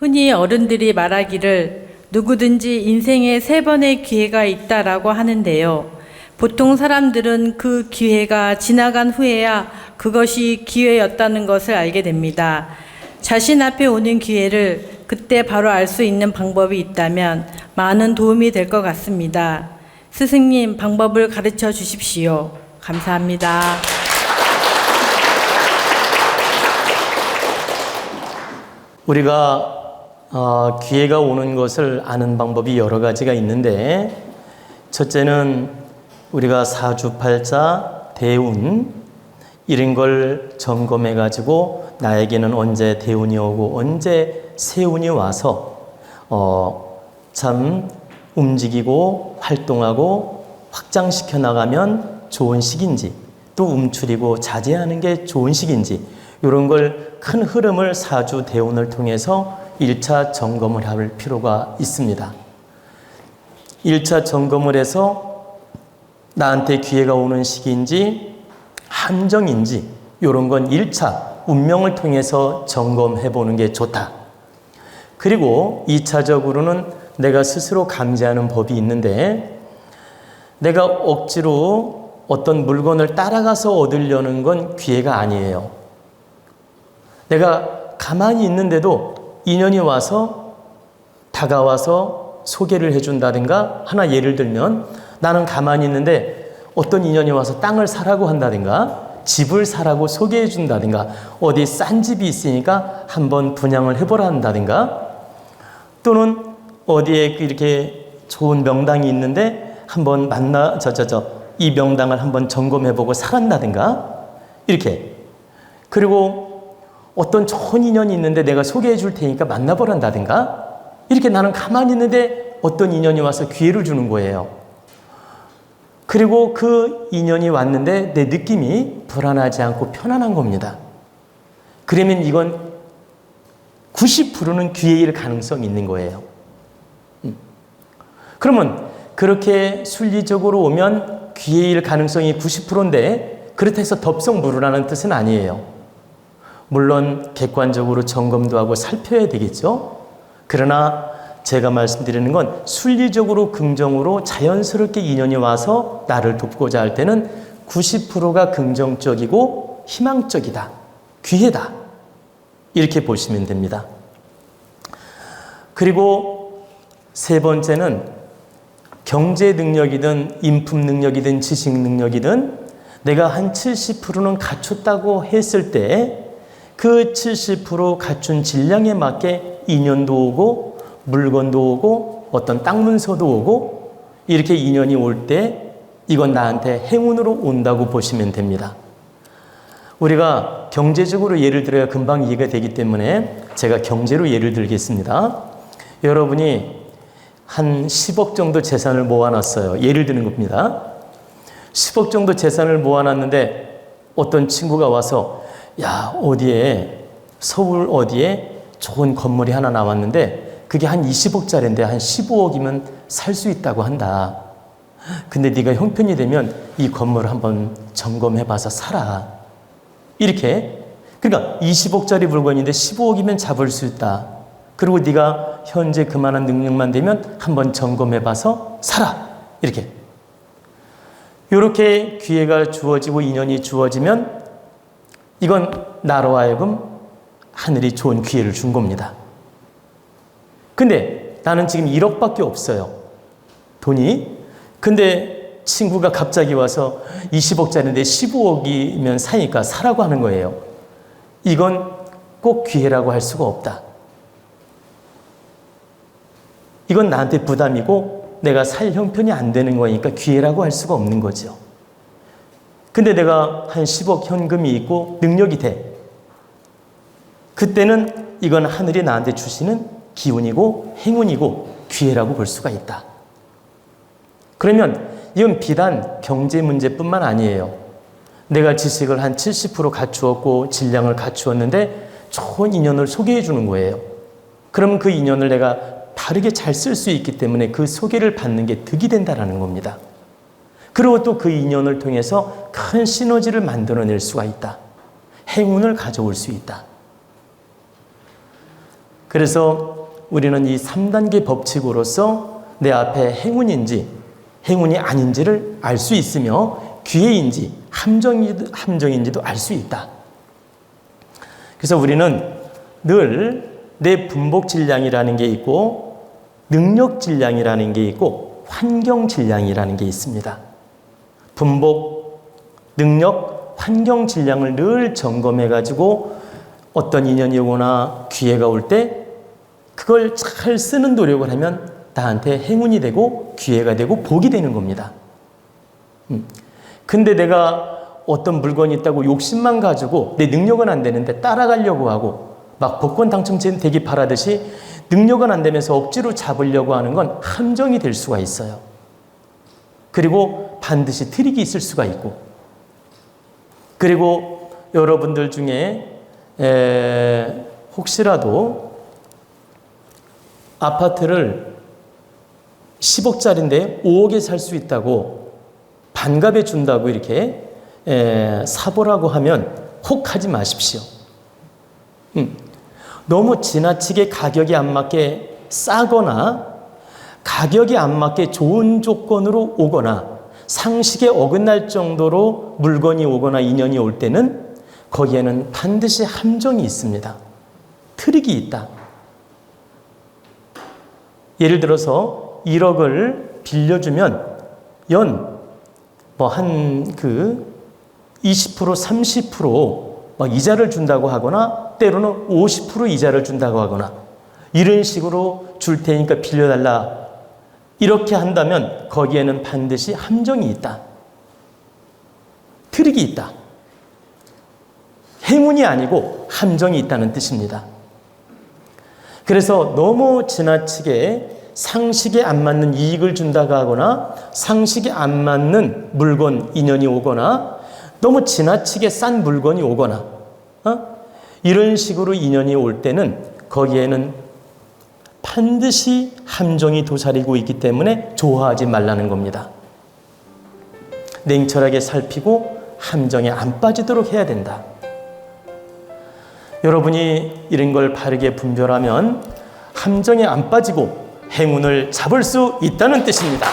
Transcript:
흔히 어른들이 말하기를 누구든지 인생에 3번의 기회가 있다라고 하는데요. 보통 사람들은 그 기회가 지나간 후에야 그것이 기회였다는 것을 알게 됩니다. 자신 앞에 오는 기회를 그때 바로 알 수 있는 방법이 있다면 많은 도움이 될 것 같습니다. 스승님, 방법을 가르쳐 주십시오. 감사합니다. 우리가 기회가 오는 것을 아는 방법이 여러 가지가 있는데, 첫째는 우리가 사주팔자, 대운 이런 걸 점검해 가지고 나에게는 언제 대운이 오고 언제 세운이 와서 참 움직이고 활동하고 확장시켜 나가면 좋은 시기인지, 또 움츠리고 자제하는 게 좋은 시기인지, 이런 걸 큰 흐름을 사주 대운을 통해서 1차 점검을 할 필요가 있습니다. 1차 점검을 해서 나한테 기회가 오는 시기인지 한정인지, 이런 건 1차 운명을 통해서 점검해 보는 게 좋다. 그리고 2차적으로는 내가 스스로 감지하는 법이 있는데, 내가 억지로 어떤 물건을 따라가서 얻으려는 건 기회가 아니에요. 내가 가만히 있는데도 인연이 와서 다가와서 소개를 해준다든가, 하나 예를 들면 나는 가만히 있는데 어떤 인연이 와서 땅을 사라고 한다든가, 집을 사라고 소개해 준다든가, 어디 싼 집이 있으니까 한번 분양을 해보라 한다든가, 또는 어디에 이렇게 좋은 명당이 있는데 한번 이 명당을 한번 점검해보고 사란다든가, 이렇게. 그리고 어떤 좋은 인연이 있는데 내가 소개해 줄 테니까 만나보란다든가, 이렇게 나는 가만히 있는데 어떤 인연이 와서 기회를 주는 거예요. 그리고 그 인연이 왔는데 내 느낌이 불안하지 않고 편안한 겁니다. 그러면 이건 90%는 기회일 가능성이 있는 거예요. 그러면 그렇게 순리적으로 오면 기회일 가능성이 90%인데 그렇다 해서 덥석무르라는 뜻은 아니에요. 물론 객관적으로 점검도 하고 살펴야 되겠죠. 그러나 제가 말씀드리는 건 순리적으로 긍정으로 자연스럽게 인연이 와서 나를 돕고자 할 때는 90%가 긍정적이고 희망적이다, 기회다, 이렇게 보시면 됩니다. 그리고 세 번째는 경제 능력이든 인품 능력이든 지식 능력이든 내가 한 70%는 갖췄다고 했을 때 그 70% 갖춘 질량에 맞게 인연도 오고 물건도 오고 어떤 땅 문서도 오고, 이렇게 인연이 올 때 이건 나한테 행운으로 온다고 보시면 됩니다. 우리가 경제적으로 예를 들어야 금방 이해가 되기 때문에 제가 경제로 예를 들겠습니다. 여러분이 한 10억 정도 재산을 모아놨어요. 예를 드는 겁니다. 10억 정도 재산을 모아놨는데 어떤 친구가 와서, 야, 어디에, 서울 어디에 좋은 건물이 하나 나왔는데 그게 한 20억짜리인데 한 15억이면 살 수 있다고 한다. 근데 네가 형편이 되면 이 건물을 한번 점검해봐서 사라. 이렇게. 그러니까 20억짜리 물건인데 15억이면 잡을 수 있다. 그리고 네가 현재 그만한 능력만 되면 한번 점검해봐서 사라. 이렇게. 이렇게 기회가 주어지고 인연이 주어지면 이건 나로 하여금 하늘이 좋은 기회를 준 겁니다. 근데 나는 지금 1억밖에 없어요, 돈이. 근데 친구가 갑자기 와서 20억짜리인데 15억이면 사니까 사라고 하는 거예요. 이건 꼭 기회라고 할 수가 없다. 이건 나한테 부담이고 내가 살 형편이 안 되는 거니까 기회라고 할 수가 없는 거죠. 근데 내가 한 10억 현금이 있고 능력이 돼. 그때는 이건 하늘이 나한테 주시는 기운이고 행운이고 기회라고 볼 수가 있다. 그러면 이건 비단 경제 문제뿐만 아니에요. 내가 지식을 한 70% 갖추었고 질량을 갖추었는데 좋은 인연을 소개해 주는 거예요. 그러면 그 인연을 내가 바르게 잘 쓸 수 있기 때문에 그 소개를 받는 게 득이 된다는 겁니다. 그리고 또 그 인연을 통해서 큰 시너지를 만들어낼 수가 있다. 행운을 가져올 수 있다. 그래서 우리는 이 3단계 법칙으로서 내 앞에 행운인지 행운이 아닌지를 알 수 있으며 기회인지 함정인지도 알 수 있다. 그래서 우리는 늘 내 분복 질량이라는 게 있고 능력 질량이라는 게 있고 환경 질량이라는 게 있습니다. 분복, 능력, 환경 질량을 늘 점검해 가지고 어떤 인연이 오거나 기회가 올 때 그걸 잘 쓰는 노력을 하면 나한테 행운이 되고 기회가 되고 복이 되는 겁니다. 근데 내가 어떤 물건이 있다고 욕심만 가지고 내 능력은 안 되는데 따라가려고 하고 막 복권 당첨되기 바라듯이 능력은 안 되면서 억지로 잡으려고 하는 건 함정이 될 수가 있어요. 그리고 반드시 트릭이 있을 수가 있고, 그리고 여러분들 중에 혹시라도 아파트를 10억짜리인데 5억에 살 수 있다고 반값에 준다고 이렇게 사보라고 하면 혹하지 마십시오. 너무 지나치게 가격이 안 맞게 싸거나 가격이 안 맞게 좋은 조건으로 오거나 상식에 어긋날 정도로 물건이 오거나 인연이 올 때는 거기에는 반드시 함정이 있습니다. 트릭이 있다. 예를 들어서 1억을 빌려주면 연 뭐 한 20% 30% 막 이자를 준다고 하거나 때로는 50% 이자를 준다고 하거나 이런 식으로 줄 테니까 빌려달라 이렇게 한다면 거기에는 반드시 함정이 있다. 트릭이 있다. 행운이 아니고 함정이 있다는 뜻입니다. 그래서 너무 지나치게 상식에 안 맞는 이익을 준다고 하거나 상식에 안 맞는 물건, 인연이 오거나 너무 지나치게 싼 물건이 오거나 이런 식으로 인연이 올 때는 거기에는 반드시 함정이 도사리고 있기 때문에 좋아하지 말라는 겁니다. 냉철하게 살피고 함정에 안 빠지도록 해야 된다. 여러분이 이런 걸 바르게 분별하면 함정에 안 빠지고 행운을 잡을 수 있다는 뜻입니다.